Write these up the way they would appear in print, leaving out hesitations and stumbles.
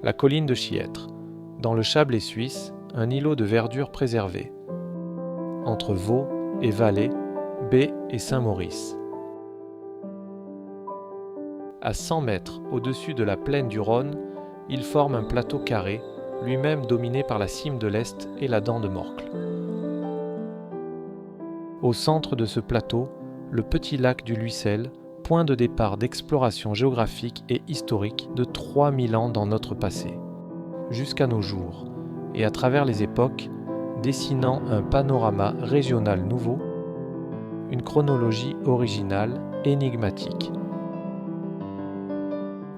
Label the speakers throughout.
Speaker 1: la colline de Chiètre, dans le Chablais suisse, un îlot de verdure préservé, entre Vaud et Valais, Baie et Saint-Maurice. À 100 mètres au-dessus de la plaine du Rhône, il forme un plateau carré, lui-même dominé par la cime de l'Est et la dent de Morcle. Au centre de ce plateau, le petit lac du Luissel, point de départ d'exploration géographique et historique de 3000 ans dans notre passé, jusqu'à nos jours, et à travers les époques, dessinant un panorama régional nouveau, une chronologie originale, énigmatique.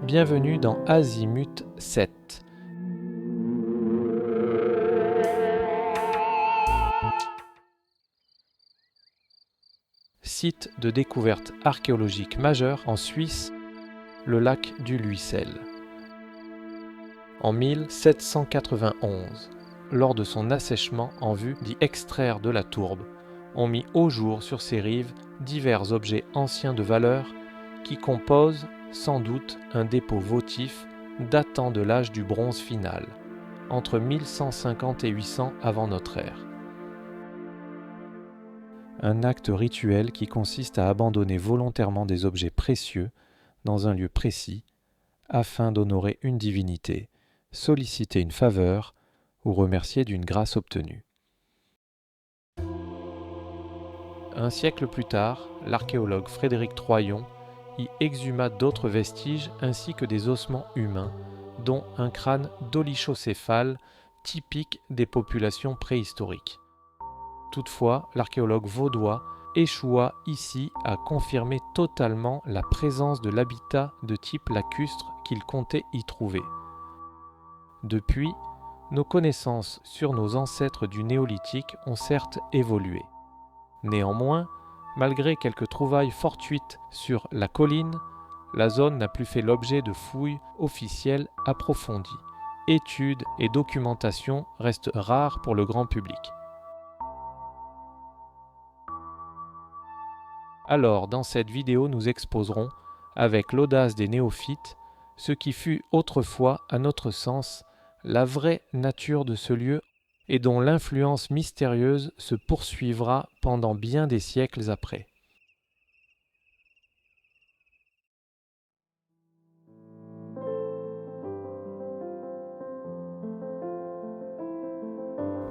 Speaker 1: Bienvenue dans Azimut 7. Site de découverte archéologique majeur en Suisse, le lac du Luissel. En 1791, lors de son assèchement en vue d'y extraire de la tourbe, on mit au jour sur ses rives divers objets anciens de valeur qui composent sans doute un dépôt votif datant de l'âge du bronze final, entre 1150 et 800 avant notre ère. Un acte rituel qui consiste à abandonner volontairement des objets précieux dans un lieu précis afin d'honorer une divinité, solliciter une faveur ou remercier d'une grâce obtenue. Un siècle plus tard, l'archéologue Frédéric Troyon y exhuma d'autres vestiges ainsi que des ossements humains, dont un crâne dolichocéphale typique des populations préhistoriques. Toutefois, l'archéologue vaudois échoua ici à confirmer totalement la présence de l'habitat de type lacustre qu'il comptait y trouver. Depuis, nos connaissances sur nos ancêtres du néolithique ont certes évolué. Néanmoins, malgré quelques trouvailles fortuites sur la colline, la zone n'a plus fait l'objet de fouilles officielles approfondies. Études et documentation restent rares pour le grand public. Alors, dans cette vidéo, nous exposerons, avec l'audace des néophytes, ce qui fut autrefois, à notre sens, la vraie nature de ce lieu et dont l'influence mystérieuse se poursuivra pendant bien des siècles après.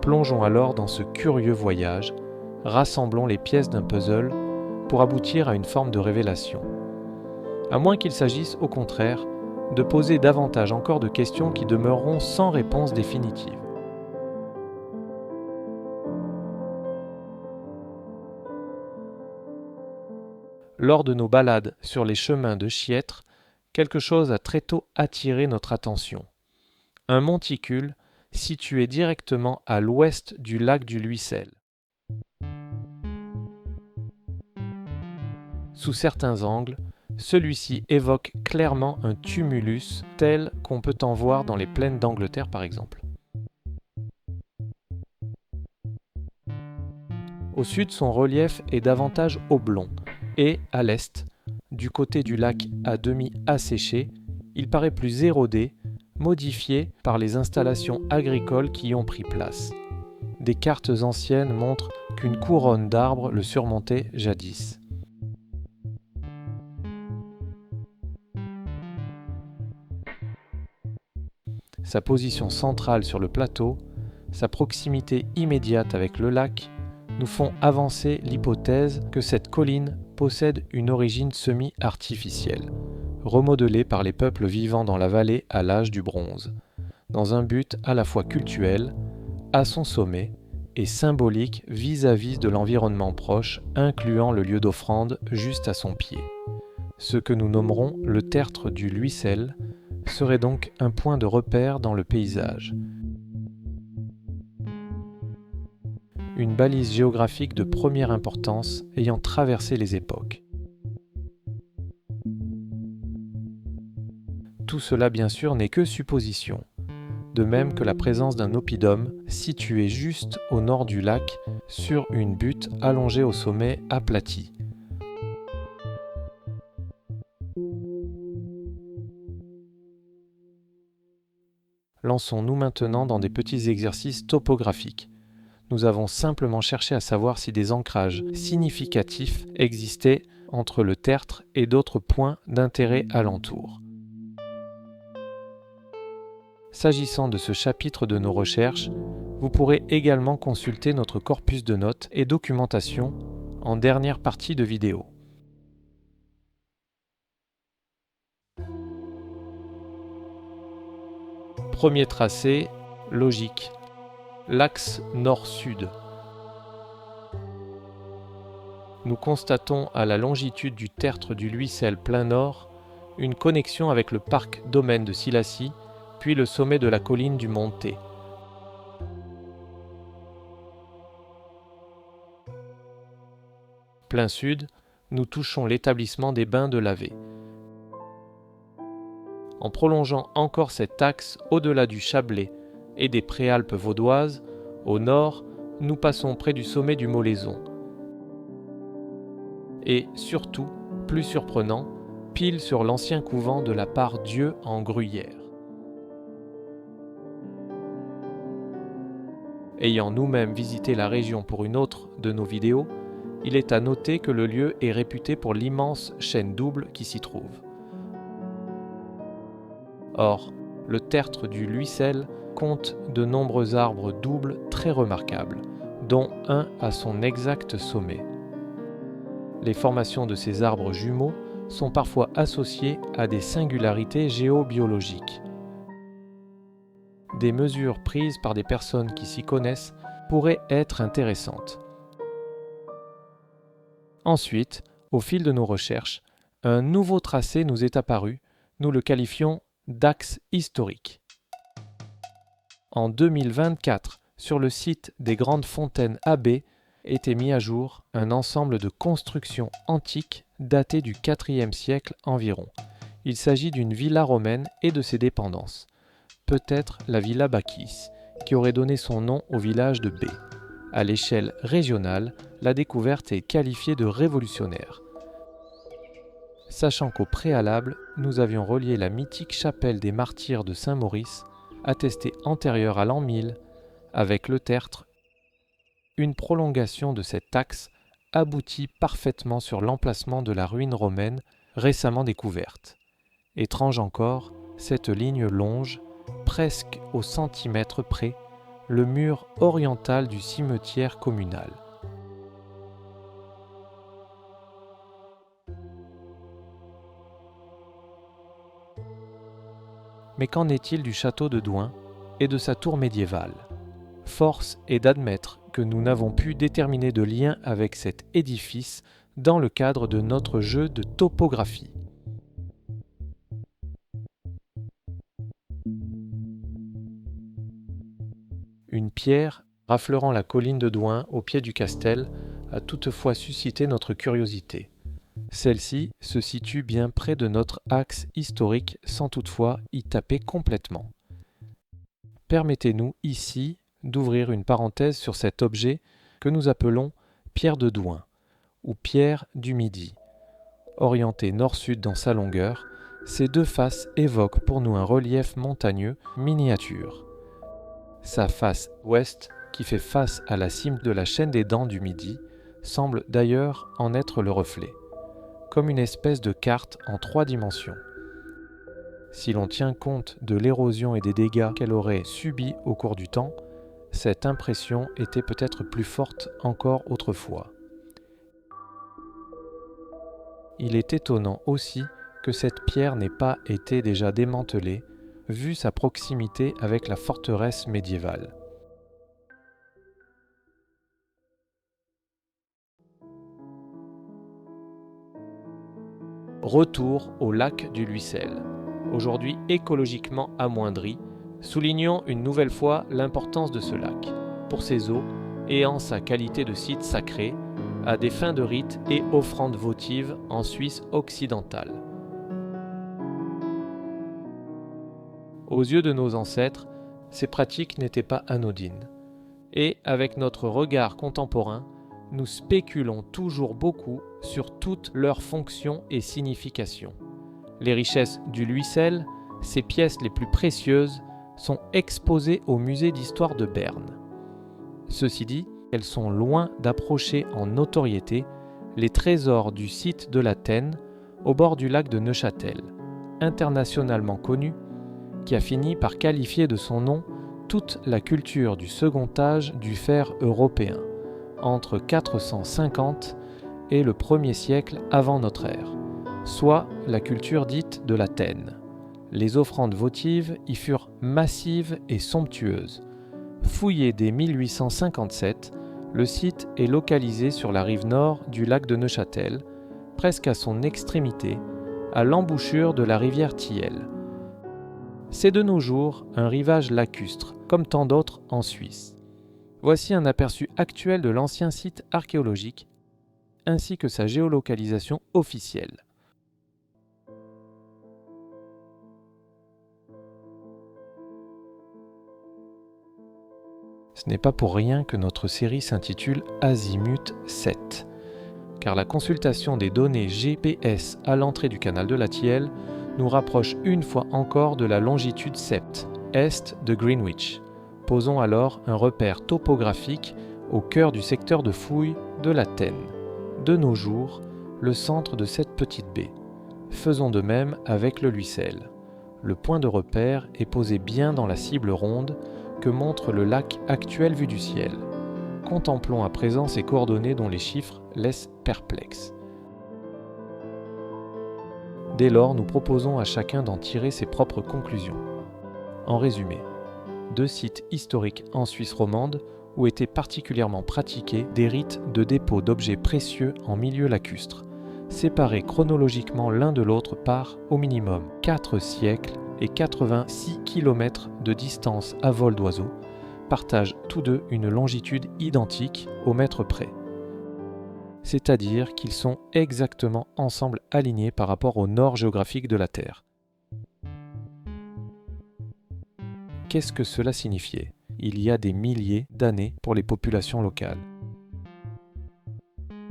Speaker 1: Plongeons alors dans ce curieux voyage, rassemblons les pièces d'un puzzle pour aboutir à une forme de révélation. À moins qu'il s'agisse, au contraire, de poser davantage encore de questions qui demeureront sans réponse définitive. Lors de nos balades sur les chemins de Chiètre, quelque chose a très tôt attiré notre attention. Un monticule situé directement à l'ouest du lac du Luissel. Sous certains angles, celui-ci évoque clairement un tumulus tel qu'on peut en voir dans les plaines d'Angleterre par exemple. Au sud, son relief est davantage oblong et, à l'est, du côté du lac à demi asséché, il paraît plus érodé, modifié par les installations agricoles qui y ont pris place. Des cartes anciennes montrent qu'une couronne d'arbres le surmontait jadis. Sa position centrale sur le plateau, sa proximité immédiate avec le lac, nous font avancer l'hypothèse que cette colline possède une origine semi-artificielle, remodelée par les peuples vivant dans la vallée à l'âge du bronze, dans un but à la fois cultuel, à son sommet, et symbolique vis-à-vis de l'environnement proche, incluant le lieu d'offrande juste à son pied. Ce que nous nommerons le tertre du Luissel serait donc un point de repère dans le paysage. Une balise géographique de première importance ayant traversé les époques. Tout cela bien sûr n'est que supposition, de même que la présence d'un oppidum situé juste au nord du lac sur une butte allongée au sommet aplati. lançons-nous maintenant dans des petits exercices topographiques. Nous avons simplement cherché à savoir si des ancrages significatifs existaient entre le tertre et d'autres points d'intérêt alentour. S'agissant de ce chapitre de nos recherches, vous pourrez également consulter notre corpus de notes et documentation en dernière partie de vidéo. Premier tracé, logique. L'axe nord-sud. Nous constatons à la longitude du tertre du Luissel plein nord une connexion avec le parc domaine de Sillacy, puis le sommet de la colline du Mont Thé. Plein sud, nous touchons l'établissement des bains de Lavée. En prolongeant encore cet axe au-delà du Chablais et des Préalpes vaudoises, au nord, nous passons près du sommet du Moléson. Et surtout, plus surprenant, pile sur l'ancien couvent de la Part-Dieu en Gruyère. Ayant nous-mêmes visité la région pour une autre de nos vidéos, il est à noter que le lieu est réputé pour l'immense chêne double qui s'y trouve. Or, le tertre du Luissel compte de nombreux arbres doubles très remarquables, dont un à son exact sommet. Les formations de ces arbres jumeaux sont parfois associées à des singularités géobiologiques. Des mesures prises par des personnes qui s'y connaissent pourraient être intéressantes. Ensuite, au fil de nos recherches, un nouveau tracé nous est apparu, nous le qualifions d'axe historique. En 2024, sur le site des Grandes Fontaines Abbé, était mis à jour un ensemble de constructions antiques datées du IVe siècle environ. Il s'agit d'une villa romaine et de ses dépendances, peut-être la villa Bacchis, qui aurait donné son nom au village de Bé. À l'échelle régionale, la découverte est qualifiée de révolutionnaire. Sachant qu'au préalable, nous avions relié la mythique chapelle des martyrs de Saint-Maurice, attestée antérieure à l'an 1000, avec le tertre, une prolongation de cet axe aboutit parfaitement sur l'emplacement de la ruine romaine récemment découverte. Étrange encore, cette ligne longe, presque au centimètre près, le mur oriental du cimetière communal. Mais qu'en est-il du château de Douin et de sa tour médiévale ? Force est d'admettre que nous n'avons pu déterminer de lien avec cet édifice dans le cadre de notre jeu de topographie. Une pierre rafleurant la colline de Douin au pied du Castel a toutefois suscité notre curiosité. Celle-ci se situe bien près de notre axe historique sans toutefois y taper complètement. Permettez-nous ici d'ouvrir une parenthèse sur cet objet que nous appelons pierre de Douin ou pierre du Midi. Orientée nord-sud dans sa longueur, ces deux faces évoquent pour nous un relief montagneux miniature. Sa face ouest, qui fait face à la cime de la chaîne des Dents du Midi, semble d'ailleurs en être le reflet, comme une espèce de carte en 3 dimensions. Si l'on tient compte de l'érosion et des dégâts qu'elle aurait subis au cours du temps, cette impression était peut-être plus forte encore autrefois. Il est étonnant aussi que cette pierre n'ait pas été déjà démantelée, vu sa proximité avec la forteresse médiévale. Retour au lac du Luissel, aujourd'hui écologiquement amoindri. Soulignons une nouvelle fois l'importance de ce lac, pour ses eaux et en sa qualité de site sacré, à des fins de rites et offrandes votives en Suisse occidentale. Aux yeux de nos ancêtres, ces pratiques n'étaient pas anodines. Et avec notre regard contemporain, nous spéculons toujours beaucoup sur toutes leurs fonctions et significations. Les richesses du Luissel, ses pièces les plus précieuses, sont exposées au musée d'histoire de Berne. Ceci dit, elles sont loin d'approcher en notoriété les trésors du site de la Tène au bord du lac de Neuchâtel, internationalement connu, qui a fini par qualifier de son nom toute la culture du second âge du fer européen, entre 450 et le 1er siècle avant notre ère, soit la culture dite de la Tène. Les offrandes votives y furent massives et somptueuses. Fouillé dès 1857, le site est localisé sur la rive nord du lac de Neuchâtel, presque à son extrémité, à l'embouchure de la rivière Thiel. C'est de nos jours un rivage lacustre, comme tant d'autres en Suisse. Voici un aperçu actuel de l'ancien site archéologique, ainsi que sa géolocalisation officielle. Ce n'est pas pour rien que notre série s'intitule Azimut 7, car la consultation des données GPS à l'entrée du canal de la Thiel nous rapproche une fois encore de la longitude sept, est de Greenwich. Posons alors un repère topographique au cœur du secteur de fouilles de la Tène. De nos jours, le centre de cette petite baie. Faisons de même avec le Luissel. Le point de repère est posé bien dans la cible ronde que montre le lac actuel vu du ciel. Contemplons à présent ces coordonnées dont les chiffres laissent perplexes. Dès lors, nous proposons à chacun d'en tirer ses propres conclusions. En résumé, 2 sites historiques en Suisse romande où étaient particulièrement pratiqués des rites de dépôt d'objets précieux en milieu lacustre, séparés chronologiquement l'un de l'autre par, au minimum, 4 siècles et 86 km de distance à vol d'oiseau, partagent tous deux une longitude identique au mètre près. C'est-à-dire qu'ils sont exactement ensemble alignés par rapport au nord géographique de la Terre. Qu'est-ce que cela signifiait ? Il y a des milliers d'années pour les populations locales.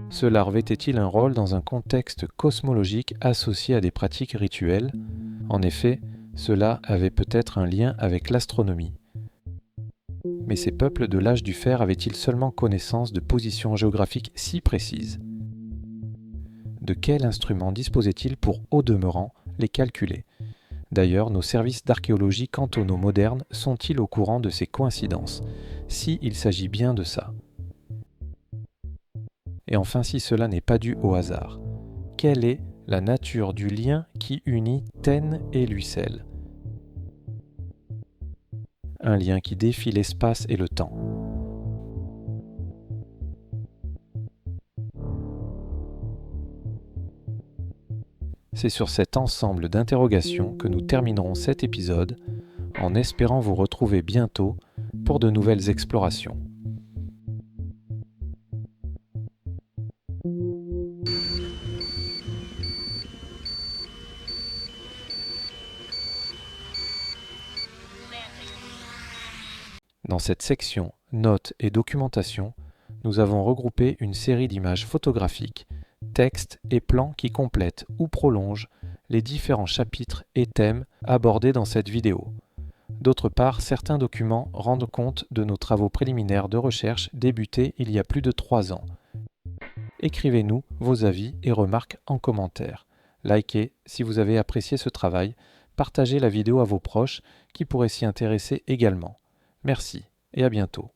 Speaker 1: Cela revêtait-il un rôle dans un contexte cosmologique associé à des pratiques rituelles ? En effet, cela avait peut-être un lien avec l'astronomie. Mais ces peuples de l'âge du fer avaient-ils seulement connaissance de positions géographiques si précises ? De quel instrument disposaient-ils pour, au demeurant, les calculer ? D'ailleurs, nos services d'archéologie cantonaux modernes sont-ils au courant de ces coïncidences, si il s'agit bien de ça ? Et enfin, si cela n'est pas dû au hasard, quelle est la nature du lien qui unit Tène et Luissel ? Un lien qui défie l'espace et le temps. C'est sur cet ensemble d'interrogations que nous terminerons cet épisode, en espérant vous retrouver bientôt pour de nouvelles explorations. Dans cette section Notes et documentation, nous avons regroupé une série d'images photographiques, textes et plans qui complètent ou prolongent les différents chapitres et thèmes abordés dans cette vidéo. D'autre part, certains documents rendent compte de nos travaux préliminaires de recherche débutés il y a plus de 3 ans. Écrivez-nous vos avis et remarques en commentaire. Likez si vous avez apprécié ce travail, partagez la vidéo à vos proches qui pourraient s'y intéresser également. Merci et à bientôt.